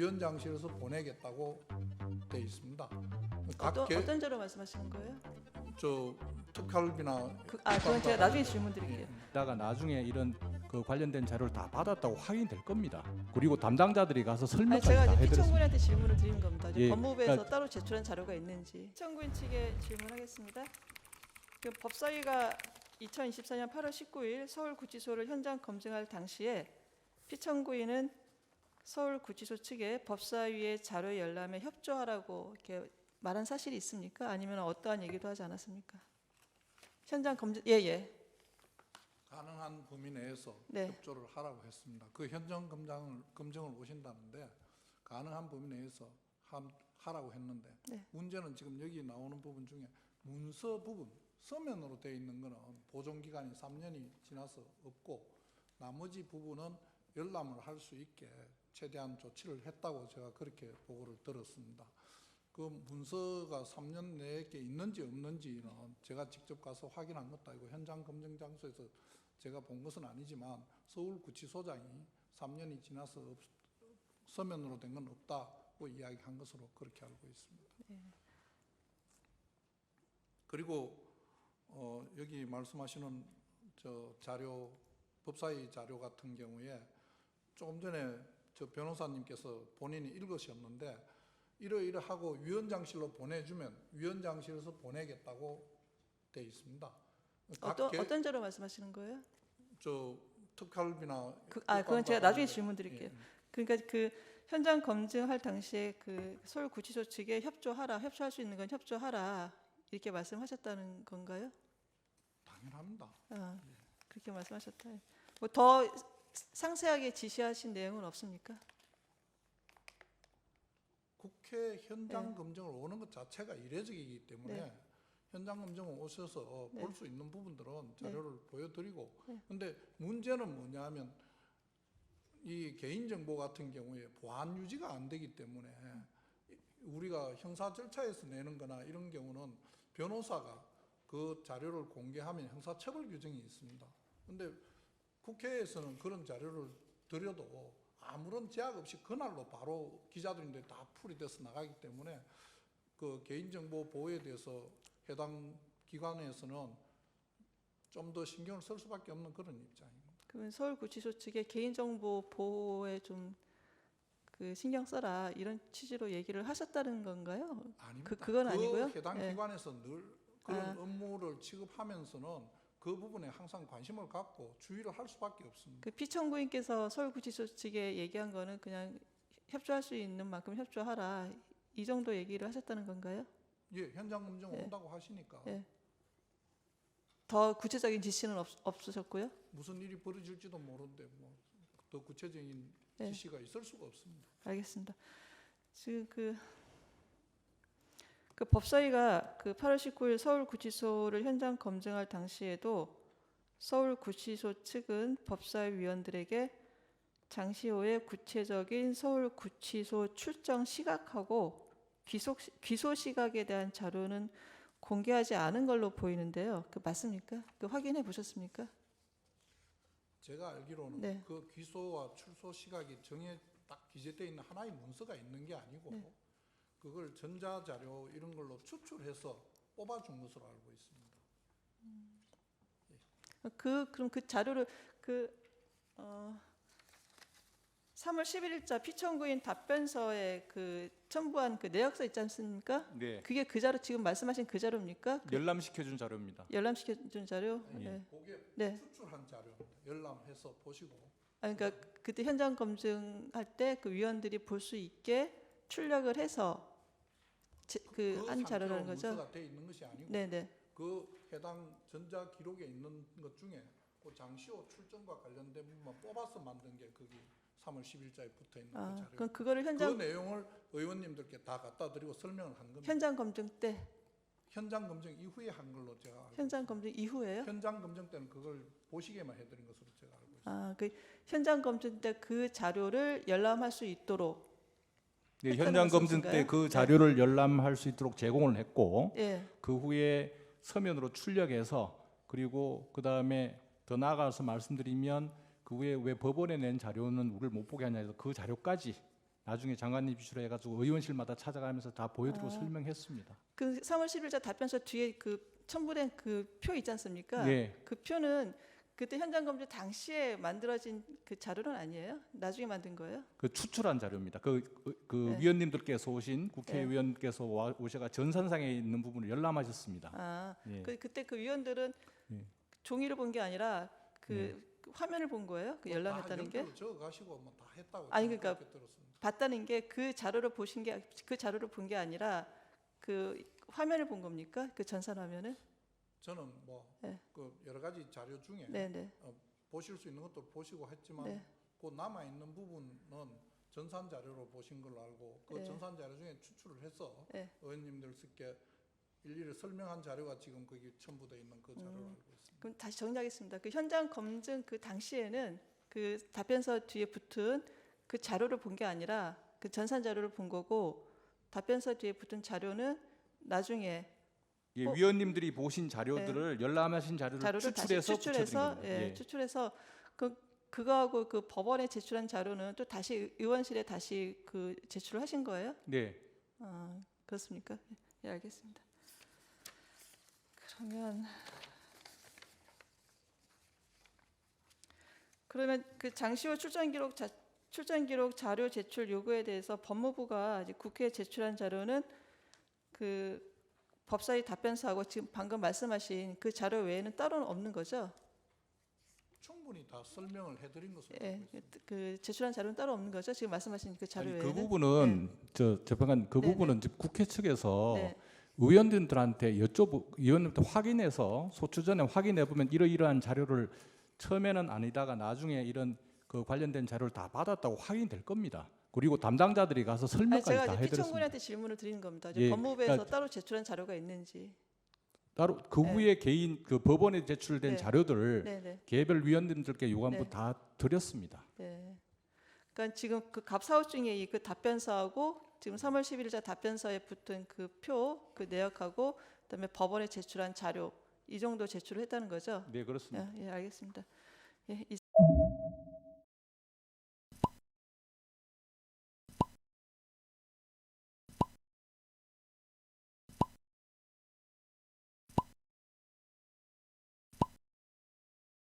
위원장실에서 보내겠다고 돼 있습니다. 어떤 자료 말씀하시는 거예요? 저 특활비나 그건 제가 나중에 질문 드릴게요. 다가 나중에 이런 그 관련된 자료를 다 받았다고 확인될 겁니다. 그리고 담당자들이 가서 아니, 설명까지 제가 다 이제 해드렸습니다. 피청구인한테 질문을 드린 겁니다. 예, 법무부에서 그러니까- 따로 제출한 자료가 있는지 피청구인 측에 질문하겠습니다. 그 법사위가 2024년 8월 19일 서울구치소를 현장 검증할 당시에 피청구인은 서울구치소 측에 법사위의 자료 열람에 협조하라고 이렇게 말한 사실이 있습니까? 아니면 어떠한 얘기도 하지 않았습니까? 현장 검증 예예. 가능한 범위 내에서 네. 협조를 하라고 했습니다. 그 현장 검증을 오신다는데 가능한 범위 내에서 하라고 했는데 네. 문제는 지금 여기 나오는 부분 중에 문서 부분 서면으로 되어 있는 거는 보존 기간이 3년이 지나서 없고 나머지 부분은 열람을 할 수 있게 최대한 조치를 했다고 제가 그렇게 보고를 들었습니다. 그 문서가 3년 내에 있는지 없는지는 제가 직접 가서 확인한 것도 아니고 현장 검증 장소에서 제가 본 것은 아니지만 서울구치소장이 3년이 지나서 서면으로 된 건 없다고 이야기한 것으로 그렇게 알고 있습니다. 네. 그리고 여기 말씀하시는 저 자료, 법사위 자료 같은 경우에 조금 전에 저 변호사님께서 본인이 읽으셨는데 이러이러하고 위원장실로 보내주면 위원장실에서 보내겠다고 돼 있습니다. 어떤 자료 말씀하시는 거예요? 저 특활비나 그건 제가 나중에 질문 드릴게요. 예. 그러니까 그 현장 검증할 당시에 그 서울구치소 측에 협조할 수 있는 건 협조하라 이렇게 말씀하셨다는 건가요? 당연합니다. 그렇게 말씀하셨다. 뭐 더 상세하게 지시하신 내용은 없습니까? 국회 현장 네. 검증을 오는 것 자체가 이례적이기 때문에 네. 현장 검증을 오셔서 네. 볼 수 있는 부분들은 자료를 보여드리고 네. 근데 문제는 뭐냐면 이 개인정보 같은 경우에 보안 유지가 안 되기 때문에 우리가 형사 절차에서 내는 거나 이런 경우는 변호사가 그 자료를 공개하면 형사처벌 규정이 있습니다. 근데 국회에서는 그런 자료를 드려도 아무런 제약 없이 그날로 바로 기자들인데 다 풀이돼서 나가기 때문에 그 개인정보 보호에 대해서 해당 기관에서는 좀 더 신경을 쓸 수밖에 없는 그런 입장입니다. 그러면 서울구치소 측에 개인정보 보호에 좀 그 신경 써라 이런 취지로 얘기를 하셨다는 건가요? 아닙니다. 그건 아니고요? 해당 네. 기관에서 늘 그런 업무를 취급하면서는 그 부분에 항상 관심을 갖고 주의를 할 수밖에 없습니다. 그 피청구인께서 서울구치소 측에 얘기한 거는 그냥 협조할 수 있는 만큼 협조하라 이 정도 얘기를 하셨다는 건가요? 예, 현장 검증 네. 온다고 하시니까 네. 더 구체적인 지시는 없으셨고요? 무슨 일이 벌어질지도 모르는데 뭐 더 구체적인 네. 지시가 있을 수가 없습니다. 알겠습니다. 지금 그 법사위가 그 8월 19일 서울구치소를 현장 검증할 당시에도 서울구치소 측은 법사위 위원들에게 장시호의 구체적인 서울구치소 출정 시각하고 기소 시각에 대한 자료는 공개하지 않은 걸로 보이는데요. 그 맞습니까? 그 확인해 보셨습니까? 제가 알기로는 네. 그 기소와 출소 시각이 정해 딱 기재되어 있는 하나의 문서가 있는 게 아니고 네. 그걸 전자자료 이런 걸로 추출해서 뽑아준 것으로 알고 있습니다. 그럼 그 자료를 3월 11일자 피청구인 답변서에 그 첨부한 그 내역서 있지 않습니까? 네, 그게 그 자료 지금 말씀하신 그 자료입니까? 열람시켜준 자료입니다. 열람시켜준 자료? 예. 네. 그게 네. 추출한 자료입니다. 열람해서 보시고 그러니까 그때 현장 검증할 때 그 위원들이 볼 수 있게 출력을 해서 한 자료라는 상태로 거죠? 문서가 되어 있는 것이 아니고 네네. 그 해당 전자 기록에 있는 것 중에 그 장시호 출정과 관련된 부분만 뽑아서 만든 게 거기 3월 10일자에 붙어 있는 그 자료. 그럼 그거를 그 현장 내용을 의원님들께 다 갖다 드리고 설명을 한 겁니다. 현장 검증 때 현장 검증 이후에 한 걸로 제가 알고 현장 있습니다. 검증 이후에요? 현장 검증 때는 그걸 보시게만 해드린 것으로 제가 알고 있습니다. 그 현장 검증 때 그 자료를 열람할 수 있도록 네, 했다는 현장 검증 말씀이신가요? 때 그 자료를 열람할 수 있도록 제공을 했고 예. 그 후에 서면으로 출력해서 그리고 그 다음에 더 나아가서 말씀드리면 그 후에 왜 법원에 낸 자료는 우리를 못 보게 하냐 해서 그 자료까지 나중에 장관님 지시해가지고 의원실마다 찾아가면서 다 보여드리고 설명했습니다. 그 3월 10일자 답변서 뒤에 그 첨부된 그 표 있지 않습니까? 네. 그 표는 그때 현장 검증 당시에 만들어진 그 자료는 아니에요? 나중에 만든 거예요? 그 추출한 자료입니다. 그 네. 위원님들께서 오신 국회의원께서 오셔가 전산상에 있는 부분을 열람하셨습니다. 아, 예. 그때 그 위원들은 예. 종이를 본 게 아니라 그 화면을 본 거예요? 그 열람했다는 게? 적어 가시고 뭐 다 했다고. 아니, 저는 그러니까 그렇게 들었습니다. 봤다는 게 그 자료를 보신 게 그 자료를 본 게 아니라 그 화면을 본 겁니까? 그 전산 화면을? 저는 뭐 네. 그 여러 가지 자료 중에 네, 네. 보실 수 있는 것도 보시고 했지만 네. 그 남아 있는 부분은 전산 자료로 보신 걸로 알고 그 네. 전산 자료 중에 추출을 해서 네. 의원님들께 일일이 설명한 자료가 지금 거기 첨부되어 있는 그 자료로 알고 있습니다. 그럼 다시 정리하겠습니다. 그 현장 검증 그 당시에는 그 답변서 뒤에 붙은 그 자료를 본 게 아니라 그 전산 자료를 본 거고 답변서 뒤에 붙은 자료는 나중에 예, 위원님들이 보신 자료들을 열람하신 자료를 자료를 다시 추출해서 추출해서 붙여드린 겁니다. 예. 추출해서 그거하고 그 법원에 제출한 자료는 또 다시 의원실에 다시 그 제출을 하신 거예요? 네. 아, 그렇습니까? 예, 알겠습니다. 그러면 그 장시호 출전 기록 자료 제출 요구에 대해서 법무부가 이제 국회에 제출한 자료는 그 법사위 답변서하고 지금 방금 말씀하신 그 자료 외에는 따로는 없는 거죠? 충분히 다 설명을 해드린 것으로 예, 알고 있습니다. 그 제출한 자료는 따로 없는 거죠? 지금 말씀하신 그 자료 아니, 외에는? 그 부분은 저 재판관 그 네, 부분은 지금 국회 측에서 네. 의원들한테 의원님들 확인해서 소추 전에 확인해 보면 이러이러한 자료를 처음에는 아니다가 나중에 이런 그 관련된 자료를 다 받았다고 확인될 겁니다. 그리고 담당자들이 가서 아니, 설명까지 제가 다 이제 해드렸습니다. 피청구인한테 질문을 드리는 겁니다. 이제 예, 법무부에서 그러니까 따로 제출한 자료가 있는지. 따로 그 네. 후에 개인 그 법원에 제출된 네. 자료들을 네, 네. 개별 위원님들께 요구한 네. 다 드렸습니다. 네. 그러니까 지금 그 갑사호증의 이 그 답변서하고 지금 3월 10일자 답변서에 붙은 그 표, 그 내역하고 그다음에 법원에 제출한 자료 이 정도 제출을 했다는 거죠? 네, 그렇습니다. 예, 알겠습니다. 예,